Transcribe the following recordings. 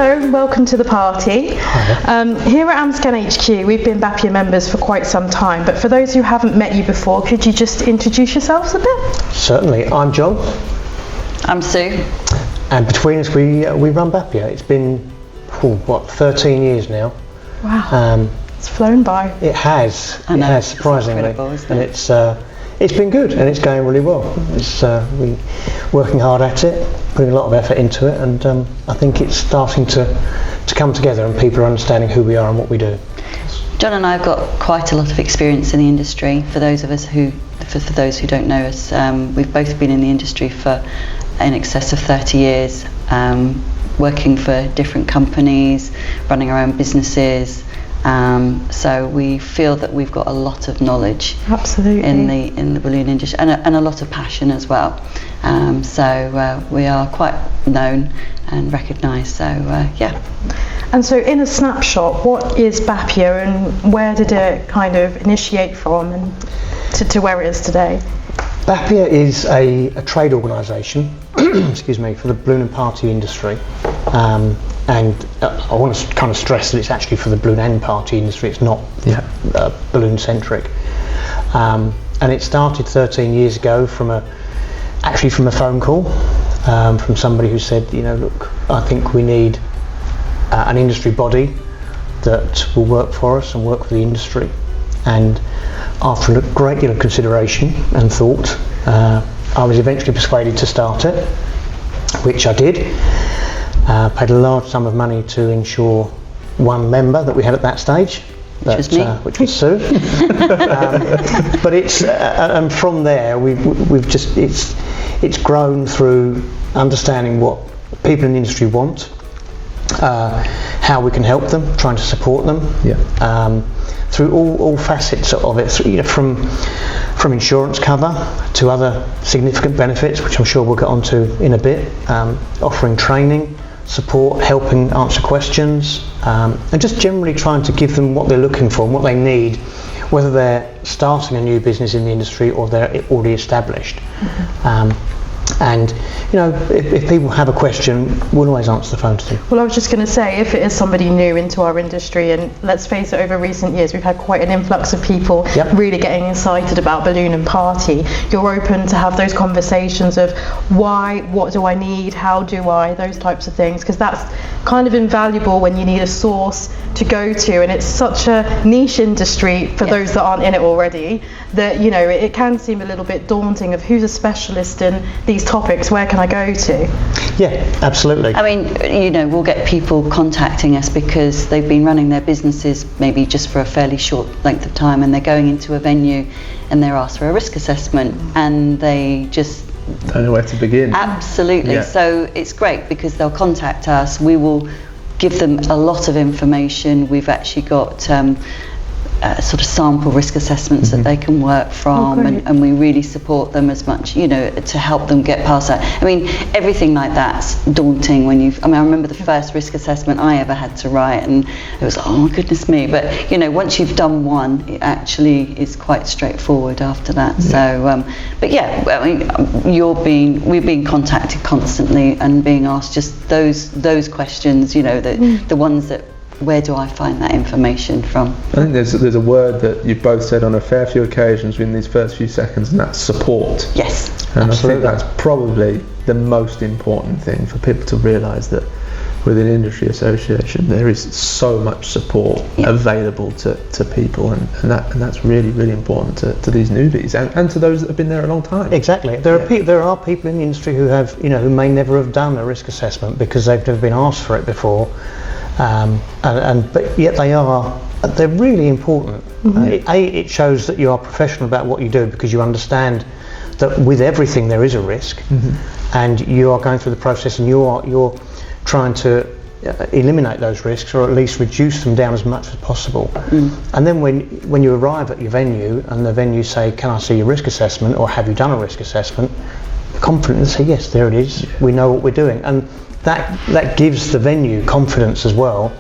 hello and welcome to the party. Here at Amscan HQ we've been BAPIA members for quite some time, but for those who haven't met you before, could you just introduce yourselves a bit? Certainly. I'm John. I'm Sue. And between us we run BAPIA. It's been 13 years now. Wow. It's flown by. It has. It has, surprisingly. And it's been good and it's going really well. It's we working hard at it, putting a lot of effort into it, and I think it's starting to come together and people are understanding who we are and what we do. John and I have got quite a lot of experience in the industry. For those who don't know us, we've both been in the industry for in excess of 30 years, working for different companies, running our own businesses. So we feel that we've got a lot of knowledge. Absolutely. in the balloon industry, and a lot of passion as well. So we are quite known and recognised. So yeah. And so, in a snapshot, what is BAPIA and where did it kind of initiate from and to where it is today? BAPIA is a trade organisation, excuse me, for the balloon and party industry. And I want to kind of stress that it's actually for the balloon and party industry. It's not balloon centric. And it started 13 years ago from a phone call from somebody who said, look, I think we need an industry body that will work for us and work for the industry. And after a great deal of consideration and thought, I was eventually persuaded to start it, which I did. Paid a large sum of money to insure one member that we had at that stage, which was Sue. But it's and from there it's grown through understanding what people in the industry want, how we can help them, trying to support them, through all facets of it, from insurance cover to other significant benefits, which I'm sure we'll get onto in a bit, offering training, support, helping answer questions, and just generally trying to give them what they're looking for and what they need, whether they're starting a new business in the industry or they're already established. And if people have a question, we'll always answer the phone to them. Well, I was just going to say, if it is somebody new into our industry, and let's face it, over recent years we've had quite an influx of people really getting excited about balloon and party, you're open to have those conversations of why, what do I need, how do I, those types of things, because that's kind of invaluable when you need a source to go to, and it's such a niche industry for those that aren't in it already, that it can seem a little bit daunting of who's a specialist in these topics, where can I go to? Yeah, absolutely. I mean, we'll get people contacting us because they've been running their businesses maybe just for a fairly short length of time, and they're going into a venue and they're asked for a risk assessment and they just don't know where to begin. Absolutely. Yeah. So it's great because they'll contact us. We will give them a lot of information. We've actually got sort of sample risk assessments that they can work from, and we really support them as much, to help them get past that. I mean, everything like that's daunting when I remember the first risk assessment I ever had to write, and it was, oh my goodness me, but once you've done one, it actually is quite straightforward after that. So but we're being contacted constantly and being asked just those questions, the ones that, where do I find that information from? I think there's a word that you've both said on a fair few occasions in these first few seconds, and that's support. Yes. And absolutely. I think that's probably the most important thing for people to realise, that with an industry association there is so much support available to people, and that's really, really important to these newbies and to those that have been there a long time. Exactly. There are people in the industry who have who may never have done a risk assessment because they've never been asked for it before. But yet they're really important. It shows that you are professional about what you do, because you understand that with everything there is a risk, and you are going through the process and you're trying to eliminate those risks, or at least reduce them down as much as possible. And then when you arrive at your venue and the venue say, can I see your risk assessment, or have you done a risk assessment, confidently say, yes, there it is, we know what we're doing. And that gives the venue confidence as well,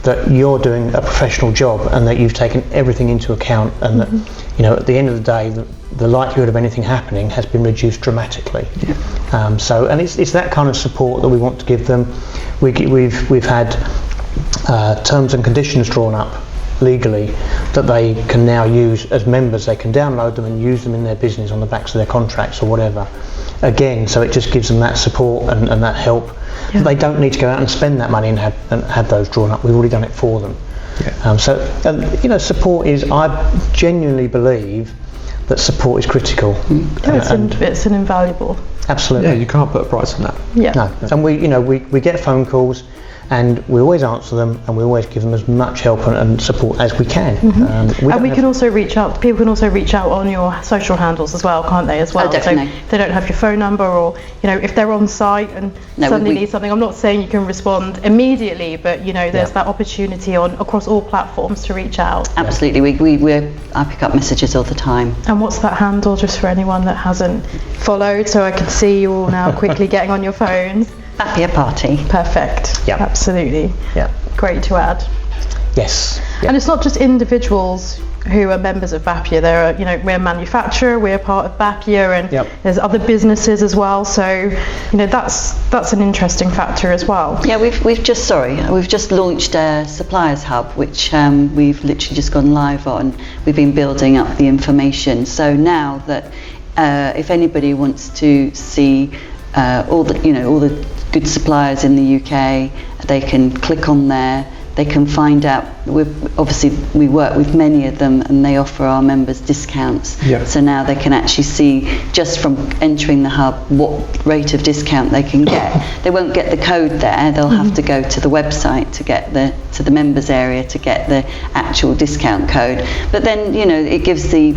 that you're doing a professional job and that you've taken everything into account, and that at the end of the day, the likelihood of anything happening has been reduced dramatically. And it's that kind of support that we want to give them. We've had terms and conditions drawn up legally that they can now use as members. They can download them and use them in their business on the backs of their contracts or whatever. Again, so it just gives them that support and that help. They don't need to go out and spend that money and have those drawn up. We've already done it for them. Support is, I genuinely believe that support is critical. It's an invaluable. Absolutely. Yeah, you can't put a price on that. No. And we get phone calls, and we always answer them, and we always give them as much help and support as we can. People can also reach out on your social handles as well, can't they, as well? Oh, definitely. So if they don't have your phone number, or if they're on site and suddenly need something, I'm not saying you can respond immediately, but there's that opportunity across all platforms to reach out. Absolutely. I pick up messages all the time. And what's that handle, just for anyone that hasn't followed, so I can see you all now quickly getting on your phones? BAPIA Party. Perfect. Yeah. Absolutely. Yeah. Great to add. Yes. Yeah. And it's not just individuals who are members of BAPIA. There are, we're a manufacturer, we're part of BAPIA, and there's other businesses as well. So, that's an interesting factor as well. Yeah, we've just launched a Suppliers Hub, which we've literally just gone live on. We've been building up the information. So now that if anybody wants to see all the good suppliers in the UK, they can click on there. They can find out. We work with many of them, and they offer our members discounts. So now they can actually see, just from entering the hub, what rate of discount they can get. They won't get the code there. They'll have to go to the website to get to the members area to get the actual discount code. But then it gives the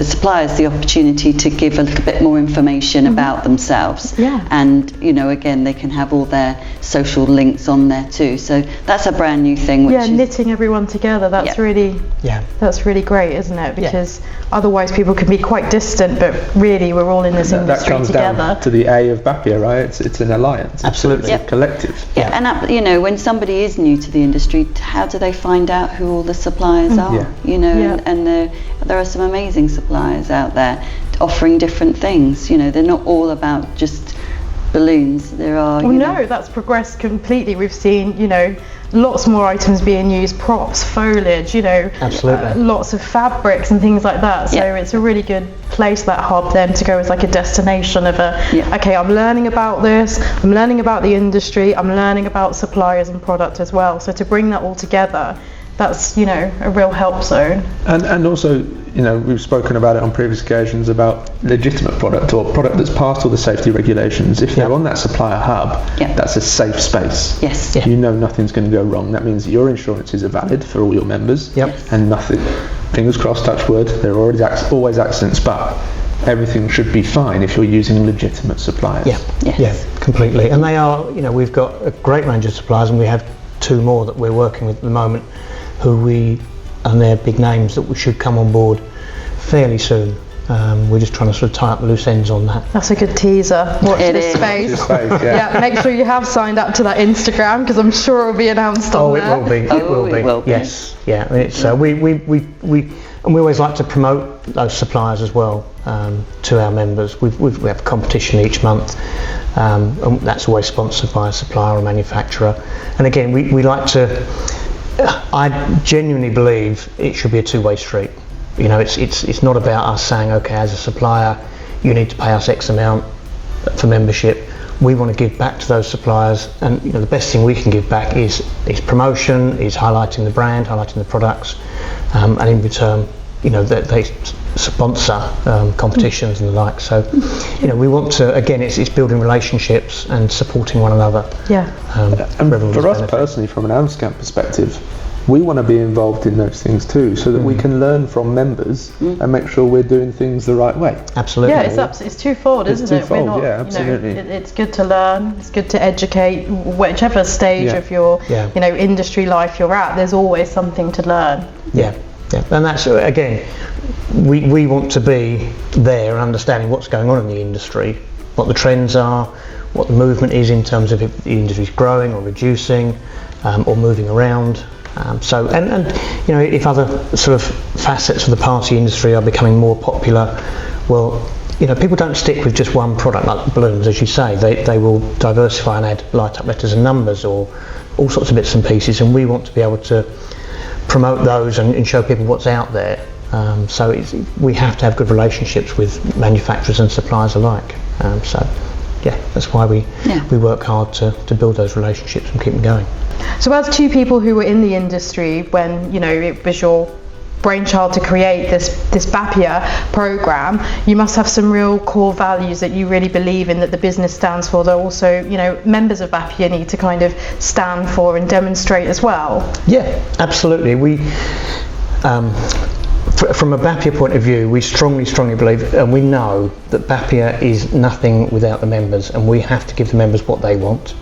suppliers the opportunity to give a little bit more information about themselves. And again, they can have all their social links on there too. So that's a brand new thing. Which is knitting everyone together. That's really great, isn't it? Because otherwise people can be quite distant, but really we're all in this industry that comes together. Down to the A of BAPIA, right? It's an alliance. Absolutely. It's a collective. And when somebody is new to the industry, how do they find out who all the suppliers are? And there are some amazing suppliers out there offering different things. They're not all about just balloons. There are. That's progressed completely. We've seen, lots more items being used, props, foliage, Absolutely. Lots of fabrics and things like that. So it's a really good place, that hub, then to go as like a destination of okay, I'm learning about this, I'm learning about the industry, I'm learning about suppliers and product as well. So to bring that all together, that's a real help zone. And also, we've spoken about it on previous occasions about legitimate product or product that's passed all the safety regulations. If they're on that supplier hub, that's a safe space. Yes. Nothing's going to go wrong. That means that your insurances are valid for all your members. And nothing, fingers crossed, touch wood, there are always accidents, but everything should be fine if you're using legitimate suppliers. Yeah, completely. And they are, we've got a great range of suppliers, and we have 2 more that we're working with at the moment, and they're big names that we should come on board fairly soon. We're just trying to sort of tie up the loose ends on that. That's a good teaser. Watch this space. Make sure you have signed up to that Instagram, because I'm sure it will be announced on there. It will be. Yes. Yeah. It's we always like to promote those suppliers as well to our members. We have a competition each month, and that's always sponsored by a supplier or manufacturer. And again, we like to. I genuinely believe it should be a 2-way street. It's not about us saying, okay, as a supplier, you need to pay us X amount for membership. We want to give back to those suppliers, and the best thing we can give back is promotion, is highlighting the brand, highlighting the products, and in return, they sponsor competitions and the like. So, we want to, again, it's building relationships and supporting one another. And for us personally, from an Amscan perspective, we want to be involved in those things too, so that we can learn from members and make sure we're doing things the right way. Absolutely. It's twofold, isn't it? We're not, absolutely. It's good to learn, it's good to educate, whichever stage of your industry life you're at, there's always something to learn. And that's, again, we want to be there and understanding what's going on in the industry, what the trends are, what the movement is in terms of if the industry's growing or reducing, or moving around. So, and you know, if other sort of facets of the party industry are becoming more popular, well, you know, people don't stick with just one product like balloons, as you say. They will diversify and add light up letters and numbers, or all sorts of bits and pieces, and we want to be able to promote those and show people what's out there. So we have to have good relationships with manufacturers and suppliers alike. So yeah, that's why we work hard to build those relationships and keep them going. So as two people who were in the industry when, you know, it was your brainchild to create this BAPIA program, you must have some real core values that you really believe in, that the business stands for, that also, you know, members of BAPIA need to kind of stand for and demonstrate as well. Yeah, absolutely. We from a BAPIA point of view, we strongly believe, and we know that BAPIA is nothing without the members, and we have to give the members what they want.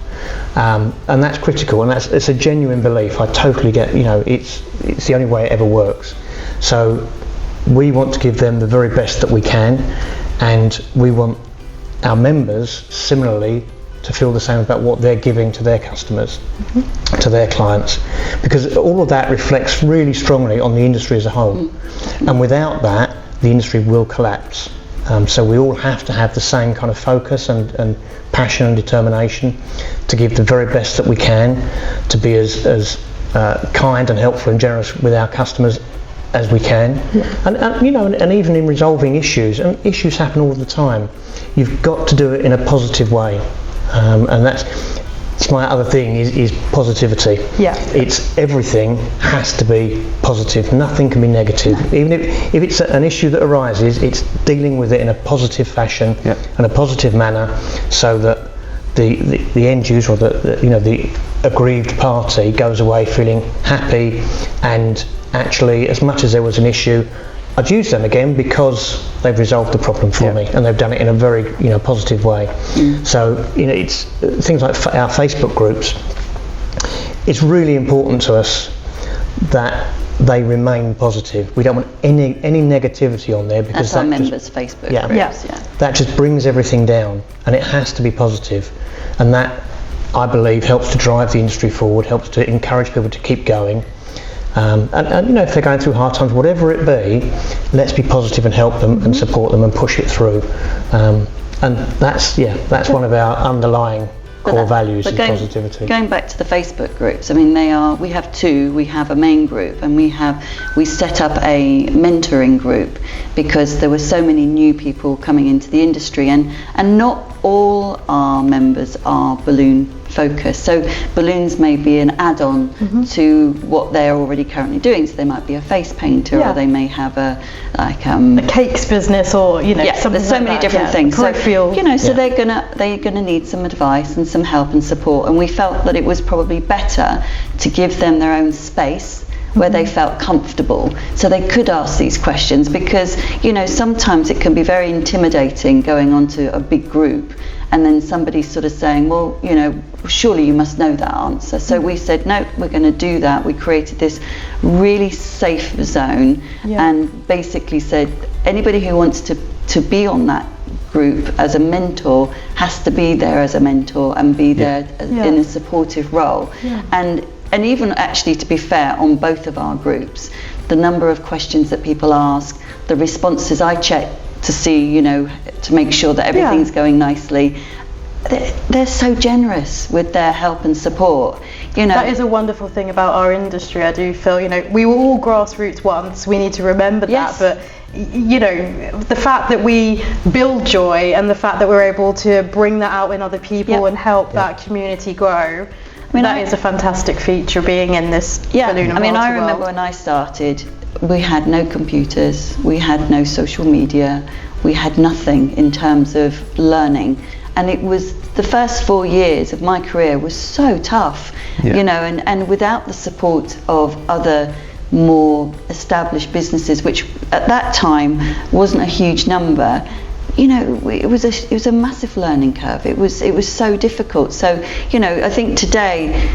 And that's critical, and it's a genuine belief. I totally get, you know, it's the only way it ever works. So we want to give them the very best that we can, and we want our members similarly to feel the same about what they're giving to their customers, to their clients, because all of that reflects really strongly on the industry as a whole. And without that, the industry will collapse. So we all have to have the same kind of focus and passion and determination to give the very best that we can, to be as kind and helpful and generous with our customers as we can. And you know, and even in resolving issues, and issues happen all the time, you've got to do it in a positive way. And that's my other thing is positivity. Yeah. It's everything has to be positive. Nothing can be negative. Even if it's an issue that arises, it's dealing with it in a positive fashion and a positive manner, so that the end user, or the aggrieved party, goes away feeling happy, and actually, as much as there was an issue, I'd use them again because they've resolved the problem for me, and they've done it in a very, you know, positive way. So, you know, it's things like our Facebook groups. It's really important to us that they remain positive. We don't want any negativity on there, because that's our members' Facebook groups. That just brings everything down, and it has to be positive, and that, I believe, helps to drive the industry forward, helps to encourage people to keep going. And you know, if they're going through hard times, whatever it be, let's be positive and help them and support them and push it through. And that's one of our underlying core values, is positivity. Going back to the Facebook groups, I mean, we have two. We have a main group, and we set up a mentoring group because there were so many new people coming into the industry, and not all our members are balloon focused. So balloons may be an add-on to what they're already currently doing. So they might be a face painter, or they may have a cakes business, or, you know, something there's so like many that. different things. So, you know, so they're gonna need some advice and some help and support. And we felt that it was probably better to give them their own space where they felt comfortable, so they could ask these questions, because, you know, sometimes it can be very intimidating going onto a big group and then somebody sort of saying, well, you know, surely you must know that answer. So we said, no, we're going to do that. We created this really safe zone, and basically said anybody who wants to be on that group as a mentor has to be there as a mentor and be there in a supportive role. And even, actually, to be fair, on both of our groups, the number of questions that people ask, the responses I check to see, you know, to make sure that everything's going nicely, they're so generous with their help and support. You know, that is a wonderful thing about our industry. I do feel, you know, we were all grassroots once. We need to remember that, but, you know, the fact that we build joy, and the fact that we're able to bring that out in other people and help that community grow, I mean, that is a fantastic feature, being in this balloon and I mean, I remember world. when I started, we had no computers, we had no social media, we had nothing in terms of learning, and it was the first 4 years of my career was so tough, you know, and without the support of other more established businesses, which at that time wasn't a huge number, you know, it was a massive learning curve. It was so difficult. So, you know, I think today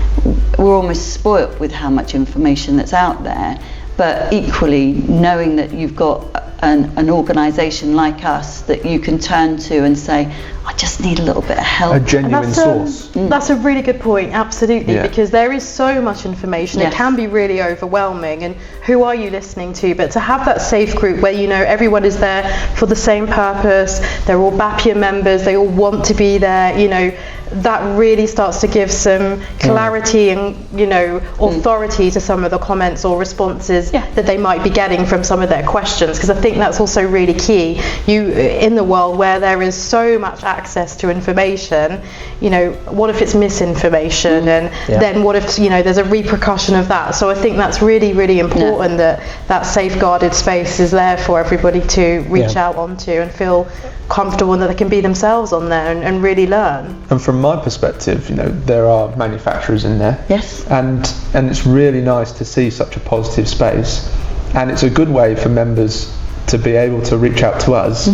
we're almost spoilt with how much information that's out there, but equally knowing that you've got an organisation like us that you can turn to and say, I just need a little bit of help. A genuine source. That's a really good point, absolutely, Yeah. because there is so much information. Yes. It can be really overwhelming, and who are you listening to? But to have that safe group where you know everyone is there for the same purpose, they're all BAPIA members, they all want to be there, you know, that really starts to give some clarity and, you know, authority to some of the comments or responses that they might be getting from some of their questions, because I think that's also really key. You, in the world where there is so much access to information, you know, what if it's misinformation, and then what if, you know, there's a repercussion of that? So I think that's really, really important that safeguarded space is there for everybody to reach out onto and feel comfortable, and that they can be themselves on there and really learn. And from my perspective, you know, there are manufacturers in there. Yes. And it's really nice to see such a positive space, and it's a good way for members to be able to reach out to us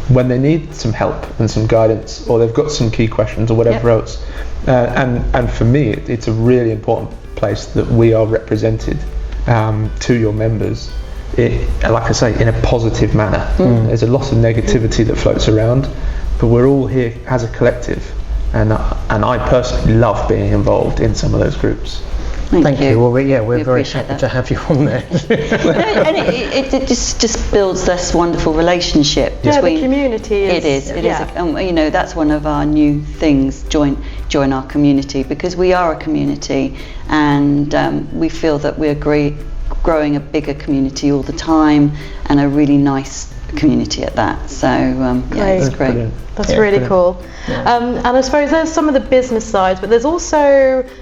when they need some help and some guidance, or they've got some key questions or whatever else. And for me, it's a really important place that we are represented to your members. Like I say, in a positive manner. There's a lot of negativity that floats around, but we're all here as a collective, and I personally love being involved in some of those groups. Thank you. Well, we're very appreciate happy that. to have you on there. And it just builds this wonderful relationship between the community is, it is you know, that's one of our new things, join our community, because we are a community, and we feel that we're growing a bigger community all the time, and a really nice community at that. So it's great. Brilliant. That's really cool. And I suppose there's some of the business sides, but there's also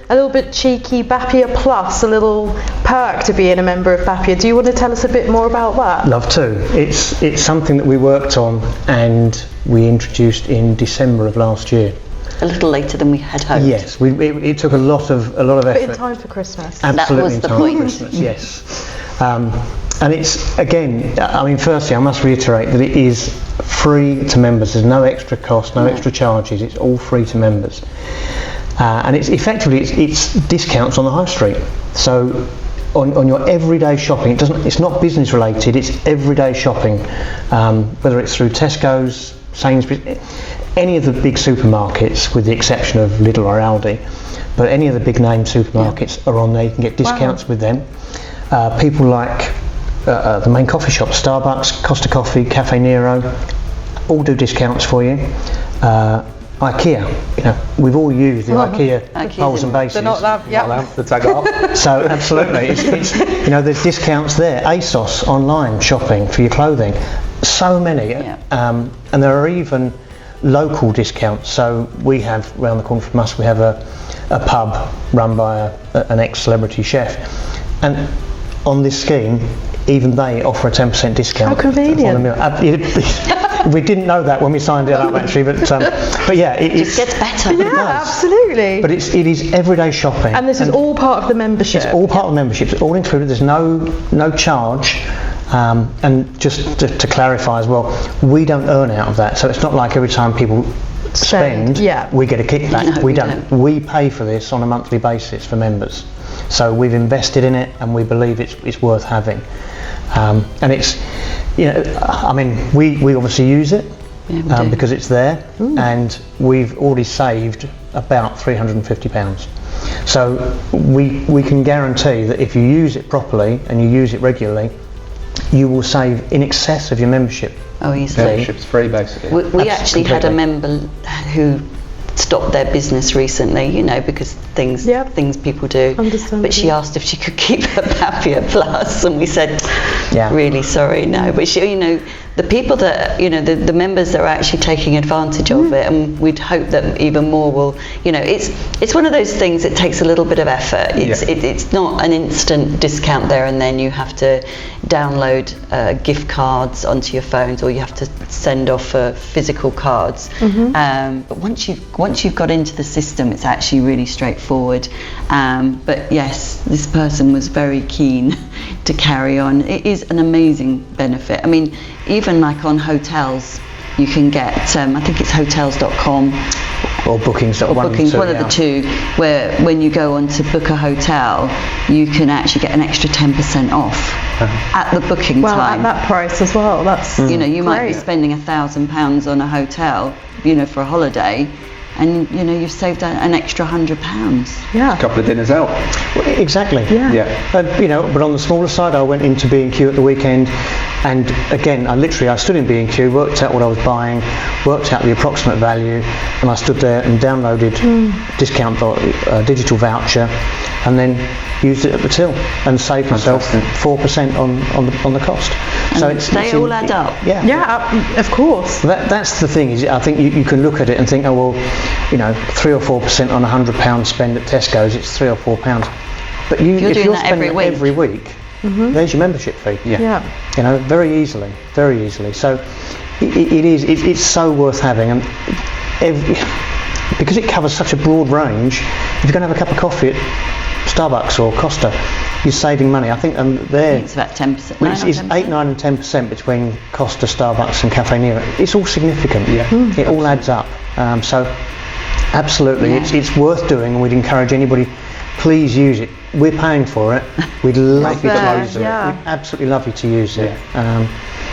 a little bit cheeky BAPIA Plus, a little perk to being a member of BAPIA. Do you want to tell us a bit more about that? Love to. It's something that we worked on and we introduced in December of last year. A little later than we had hoped. Yes, it took a lot of effort. But in time for Christmas. Absolutely, That was in the time point. for Christmas, yes. And it's, again, I mean, firstly, I must reiterate that it is free to members. There's no extra cost, no extra charges. It's all free to members. And it's effectively, it's discounts on the high street. So on your everyday shopping, it's not business related, it's everyday shopping. Whether it's through Tesco's, Sainsbury's, any of the big supermarkets, with the exception of Lidl or Aldi, but any of the big name supermarkets are on there. You can get discounts with them. People like the main coffee shops, Starbucks, Costa Coffee, Cafe Nero, all do discounts for you. IKEA, you know, we've all used the IKEA bowls and bases. They're not that, The tag up. So absolutely, it's you know, there's discounts there. ASOS online shopping for your clothing, so many, and there are even local discounts. So we have, round the corner from us, we have a pub run by an ex-celebrity chef, and on this scheme, even they offer a 10% discount. How convenient. On the meal. We didn't know that when we signed it up, actually, but yeah, It just gets better. Yeah, absolutely. But it is everyday shopping. And this is all part of the membership. It's all part of the membership. It's all included. There's no charge. And just to clarify as well, we don't earn out of that. So it's not like every time people spend, we get a kickback. No, we don't. We pay for this on a monthly basis for members. So we've invested in it, and we believe it's worth having. And it's, you know, I mean, we obviously use it because it's there, and we've already saved about £350. So we can guarantee that if you use it properly and you use it regularly, you will save in excess of your membership. Oh, easily. Membership's free, basically. We actually had a member who stopped their business recently, you know, because things people do. But she asked if she could keep her BAPIA Plus, and we said, really sorry, no. But she, you know, the people that, you know, the members that are actually taking advantage of it, and we'd hope that even more will, you know, it's one of those things that takes a little bit of effort. It's not an instant discount there and then. You have to download gift cards onto your phones, or you have to send off physical cards. But once you've got into the system, it's actually really straightforward. But yes, this person was very keen to carry on. It is an amazing benefit. I mean, even like on hotels, you can get, I think it's hotels.com, or bookings. One of the two, where when you go on to book a hotel, you can actually get an extra 10% off at the booking time. At that price as well. That's you might be spending £1,000 on a hotel, for a holiday, and you've saved an extra £100. Yeah. A couple of dinners out. Well, exactly. Yeah. But on the smaller side, I went into B&Q at the weekend, and again, I stood in B&Q, worked out what I was buying, worked out the approximate value, and I stood there and downloaded digital voucher, and then used it at the till and saved myself 4% on the cost. And so they all add up. Yeah, of course. That's the thing, is I think you can look at it and think, 3 or 4% on £100 spend at Tesco's, it's £3 or £4. But if you're spending it every week, there's your membership fee. Very easily. So it's so worth having, and because it covers such a broad range. If you're going to have a cup of coffee at Starbucks or Costa, you're saving money. I think it's about 10%. It's 8, 9 and 10% between Costa, Starbucks and Cafe Nero. It's all significant. It all adds up. So absolutely, it's worth doing, and we'd encourage anybody, please use it. We're paying for it. We'd love you to use it. We'd absolutely love you to use it.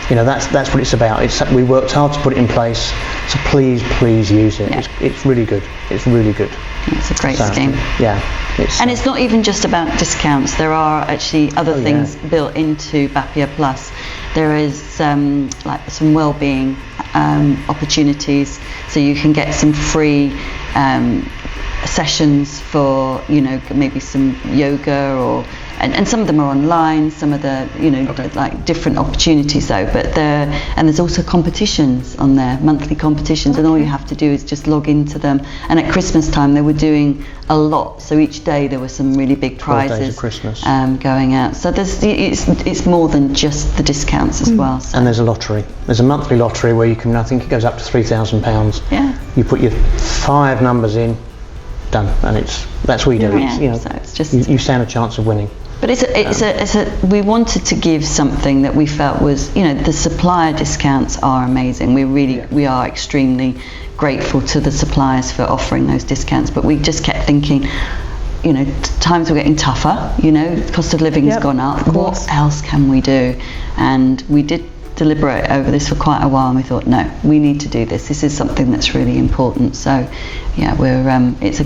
That's what it's about. We worked hard to put it in place, so please use it. It's really good. It's really good. It's a great scheme. It's not even just about discounts. There are actually other things built into BAPIA Plus. There is like some well-being opportunities, so you can get some free sessions for maybe some yoga and some of them are online, some of the like different opportunities though, but there's also competitions on there, monthly competitions, and all you have to do is just log into them. And at Christmas time they were doing a lot, so each day there were some really big prizes going out, so it's more than just the discounts as well. So. And there's a lottery, there's a monthly lottery where you can, I think it goes up to £3,000. You put your 5 numbers in, done, and that's what you do. So it's just you stand a chance of winning. But we wanted to give something that we felt was, the supplier discounts are amazing. We are extremely grateful to the suppliers for offering those discounts. But we just kept thinking, times were getting tougher. The cost of living has gone up. What else can we do? And we did deliberate over this for quite a while, and we thought, no, we need to do this. This is something that's really important. So, it's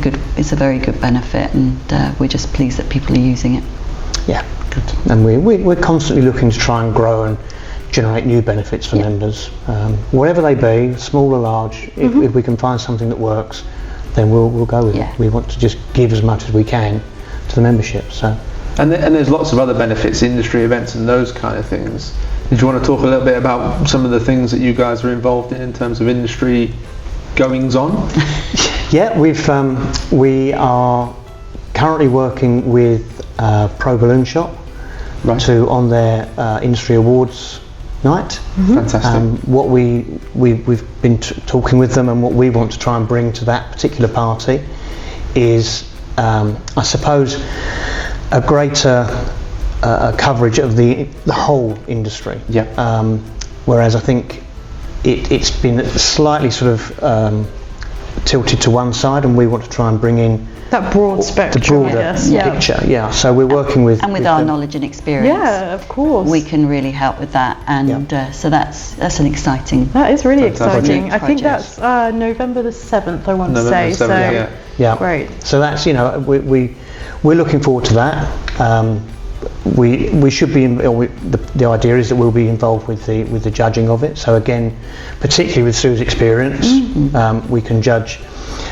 a very good benefit, and we're just pleased that people are using it. Yeah, good. And we're constantly looking to try and grow and generate new benefits for members, wherever they be, small or large. If we can find something that works, then we'll go with it. We want to just give as much as we can to the membership. So. And there's lots of other benefits, industry events and those kind of things. Did you want to talk a little bit about some of the things that you guys are involved in terms of industry goings on? We are currently working with Pro Balloon Shop on their industry awards night. Fantastic. What we've been talking with them, and what we want to try and bring to that particular party is, I suppose, a greater coverage of the whole industry. Whereas I think it's been slightly sort of tilted to one side, and we want to try and bring in that broad spectrum, the broader picture. So we're working with our knowledge and experience. Yeah, of course. We can really help with that, and so that's an exciting. That is really exciting. Project. I think that's November the 7th. I want to say. November 7th, so great. So that's we're looking forward to that. We should be. The idea is that we'll be involved with the judging of it. So again, particularly with Sue's experience, we can judge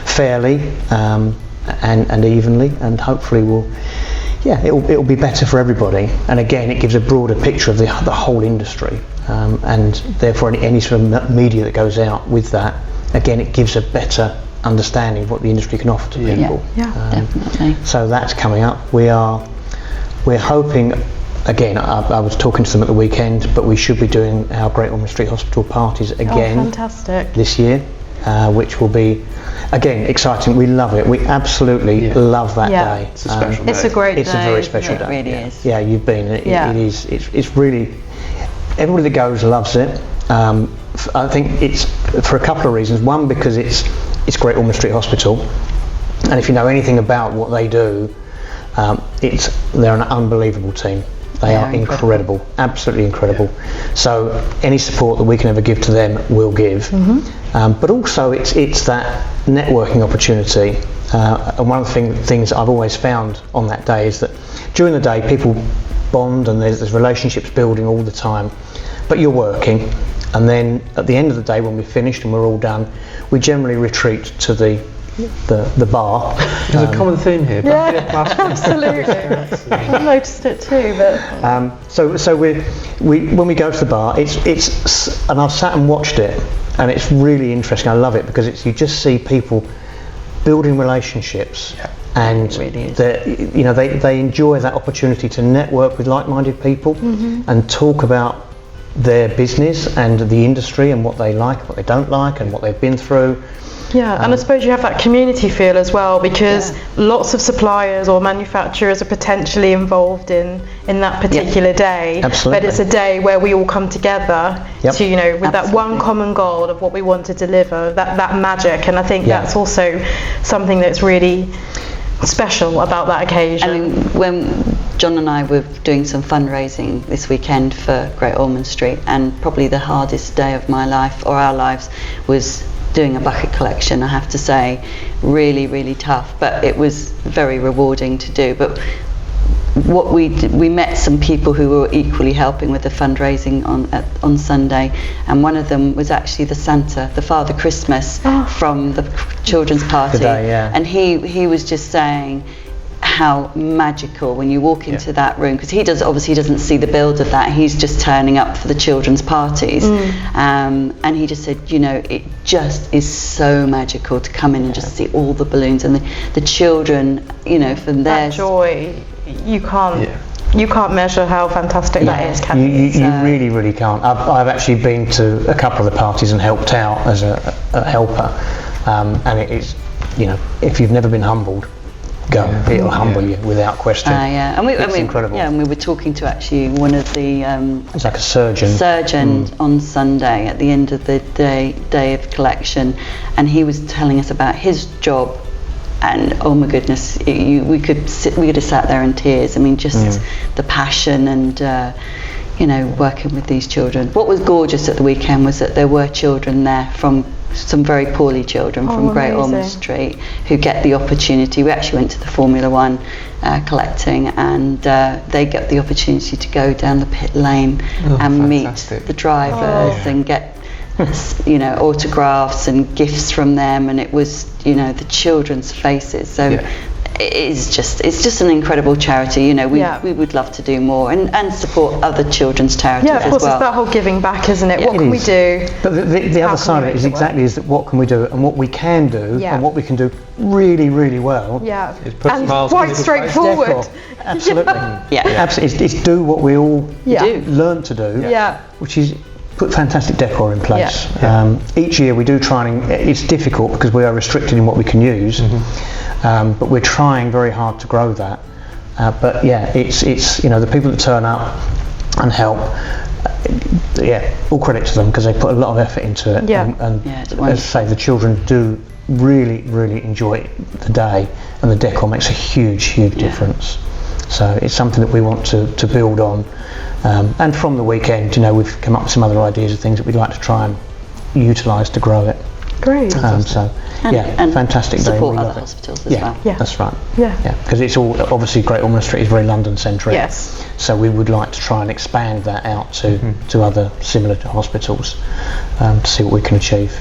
fairly and evenly, and hopefully it'll be better for everybody. And again, it gives a broader picture of the whole industry, and therefore any sort of media that goes out with that, again, it gives a better understanding of what the industry can offer to people. Definitely. So that's coming up. We're hoping, again, I was talking to them at the weekend, but we should be doing our Great Ormond Street Hospital parties again this year, which will be, again, exciting. We love it. We absolutely love that day. It's a special day. It's a great day. It's a very special day. It really is. Yeah, you've been. It is. It's really, everybody that goes loves it. I think it's for a couple of reasons. One, because it's it's Great Ormond Street Hospital, and if you know anything about what they do, they're an unbelievable team. They are incredible, absolutely incredible. So any support that we can ever give to them, we'll give. But also it's that networking opportunity. And one of the things I've always found on that day is that during the day people bond and there's relationships building all the time. But you're working, and then at the end of the day when we're finished and we're all done, we generally retreat to the bar. There's a common theme here. Absolutely. I've noticed it too. But so we when we go to the bar, it's and I've sat and watched it, and it's really interesting. I love it because you just see people building relationships, and they enjoy that opportunity to network with like-minded people and talk about their business and the industry and what they like, what they don't like, and what they've been through. Yeah, and I suppose you have that community feel as well, because lots of suppliers or manufacturers are potentially involved in that particular day. Absolutely. But it's a day where we all come together to, with that one common goal of what we want to deliver, that magic. And I think that's also something that's really special about that occasion. I mean, when John and I were doing some fundraising this weekend for Great Ormond Street, and probably the hardest day of my life, or our lives, was doing a bucket collection. I have to say, really, really tough, but it was very rewarding to do. But what we did, we met some people who were equally helping with the fundraising on Sunday, and one of them was actually the Santa, the Father Christmas from the children's party. Today, and he was just saying how magical when you walk into that room, because he doesn't see the build of that, he's just turning up for the children's parties, and he just said, it just is so magical to come in and just see all the balloons and the children, from their joy. You can't measure how fantastic that is, can you? You really, really can't. I've actually been to a couple of the parties and helped out as a helper, and it is, if you've never been humbled, go. It'll humble you without question. And it's incredible. Yeah, and we were talking to actually one of the it's like a surgeon on Sunday at the end of the day of collection, and he was telling us about his job. And oh my goodness, we could have sat there in tears. I mean, just the passion and working with these children. What was gorgeous at the weekend was that there were children there from some very poorly children from Great Ormond Street who get the opportunity. We actually went to the Formula One collecting, and they get the opportunity to go down the pit lane and meet the drivers and get autographs and gifts from them, and it was the children's faces. So it's just an incredible charity. We would love to do more and support other children's charities as well. Yeah, of course, it's that whole giving back, isn't it? What can we do? But the other side of it is exactly what can we do, and what we can do, and what we can do really, really well. Yeah, is put and smiles quite on straightforward. Absolutely. Absolutely. It's do what we all learn to do, which is put fantastic decor in place. Each year we do try and it's difficult because we are restricted in what we can use, but we're trying very hard to grow that. But it's the people that turn up and help. All credit to them because they put a lot of effort into it. And as I say, the children do really, really enjoy the day, and the decor makes a huge difference. So it's something that we want to build on. And from the weekend, we've come up with some other ideas of things that we'd like to try and utilise to grow it. Great. Fantastic day. Support other hospitals as well. Yeah, that's right. Because it's all, obviously Great Ormond Street is very London-centric. Yes. So we would like to try and expand that out to other similar hospitals to see what we can achieve.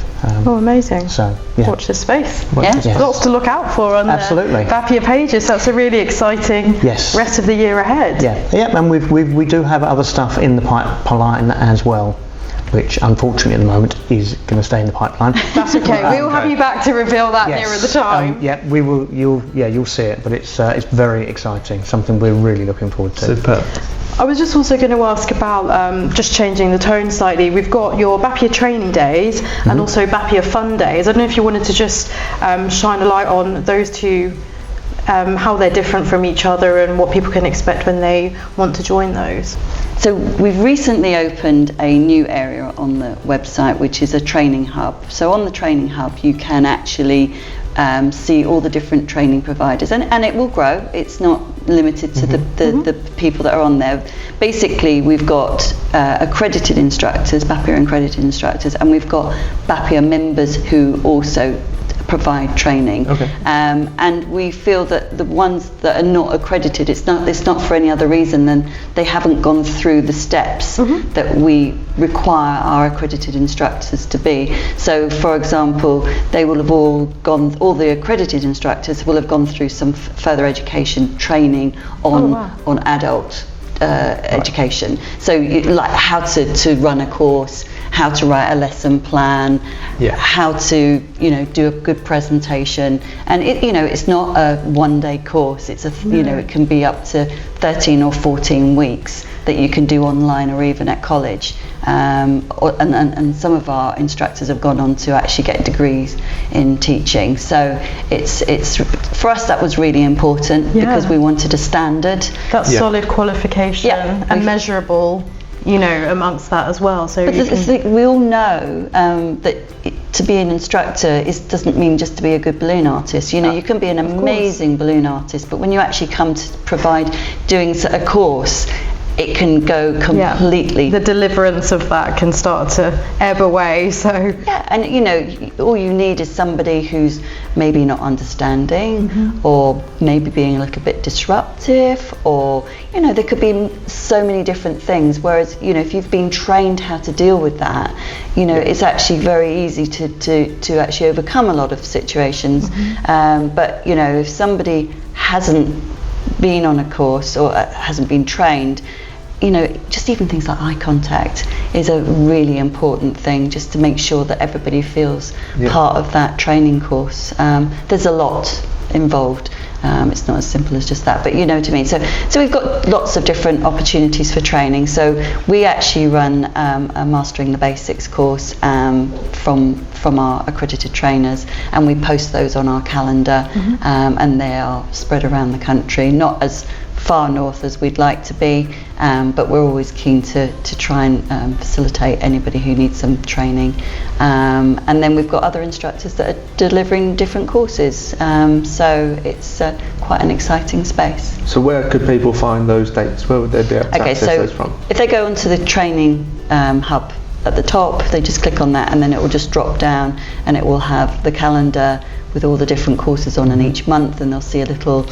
Amazing. So, watch this space. Yes. Lots to look out for on the BAPIA pages. That's a really exciting rest of the year ahead. And we do have other stuff in the pipeline as well, which unfortunately at the moment is going to stay in the pipeline. That's okay. We will have you back to reveal that nearer the time. We will. You'll see it, but it's very exciting. Something we're really looking forward to. Superb. I was just also going to ask about just changing the tone slightly. We've got your BAPIA training days and also BAPIA fun days. I don't know if you wanted to just shine a light on those two how they're different from each other and what people can expect when they want to join those. So we've recently opened a new area on the website, which is a training hub. So on the training hub you can actually see all the different training providers, and it will grow. It's not limited to the people that are on there. Basically we've got accredited instructors, BAPIA accredited instructors, and we've got BAPIA members who also provide training. And we feel that the ones that are not accredited, it's not for any other reason than they haven't gone through the steps that we require our accredited instructors to be. So for example, they will have all the accredited instructors will have gone through some further education training on adult education. So like how to run a course, how to write a lesson plan, how to do a good presentation, and it's not a one-day course. It's it can be up to 13 or 14 weeks that you can do online or even at college. And some of our instructors have gone on to actually get degrees in teaching. So it's for us that was really important because we wanted a standard. That's solid qualification and measurable, amongst that as well. So we all know that to be an instructor doesn't mean just to be a good balloon artist. You can be an amazing balloon artist, but when you actually come to provide doing a course, it can go completely. The deliverance of that can start to ebb away. So and all you need is somebody who's maybe not understanding, or maybe being a little bit disruptive, or there could be so many different things. Whereas if you've been trained how to deal with that, it's actually very easy to actually overcome a lot of situations. But if somebody hasn't been on a course or hasn't been trained, just even things like eye contact is a really important thing, just to make sure that everybody feels part of that training course. There's a lot involved. It's not as simple as just that, but you know what I mean. So we've got lots of different opportunities for training. So we actually run a Mastering the Basics course from our accredited trainers, and we post those on our calendar, and they are spread around the country, not as far north as we'd like to be, but we're always keen to try and facilitate anybody who needs some training. And then we've got other instructors that are delivering different courses, so it's quite an exciting space. So where could people find those dates? Where would they be able to access those from? If they go onto the training hub at the top, they just click on that, and then it will just drop down, and it will have the calendar with all the different courses on in each month, and they'll see a little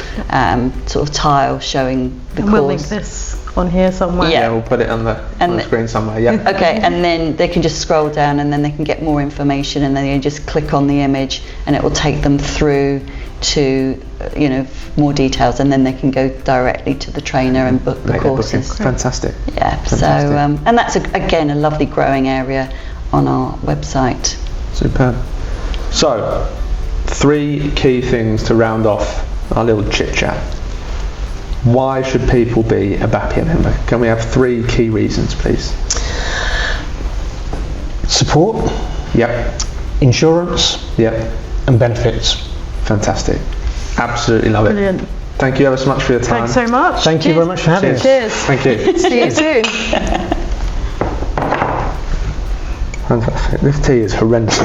sort of tile showing the course. We'll link this on here somewhere. Yeah, we'll put it on the screen somewhere. Yeah. Okay, and then they can just scroll down, and then they can get more information, and then they just click on the image, and it will take them through to more details, and then they can go directly to the trainer and book the courses. Fantastic. Yeah. Fantastic. So and that's again a lovely growing area on our website. Superb. So 3 key things to round off our little chit chat. Why should people be a BAPIA member? Can we have 3 key reasons, please? Support. Yep. Insurance. Yep. And benefits. Fantastic. Absolutely love it. Brilliant. Thank you ever so much for your time. Thanks so much. Thank you very much for having us. Cheers. Thank you. See you soon. Fantastic. This tea is horrendous.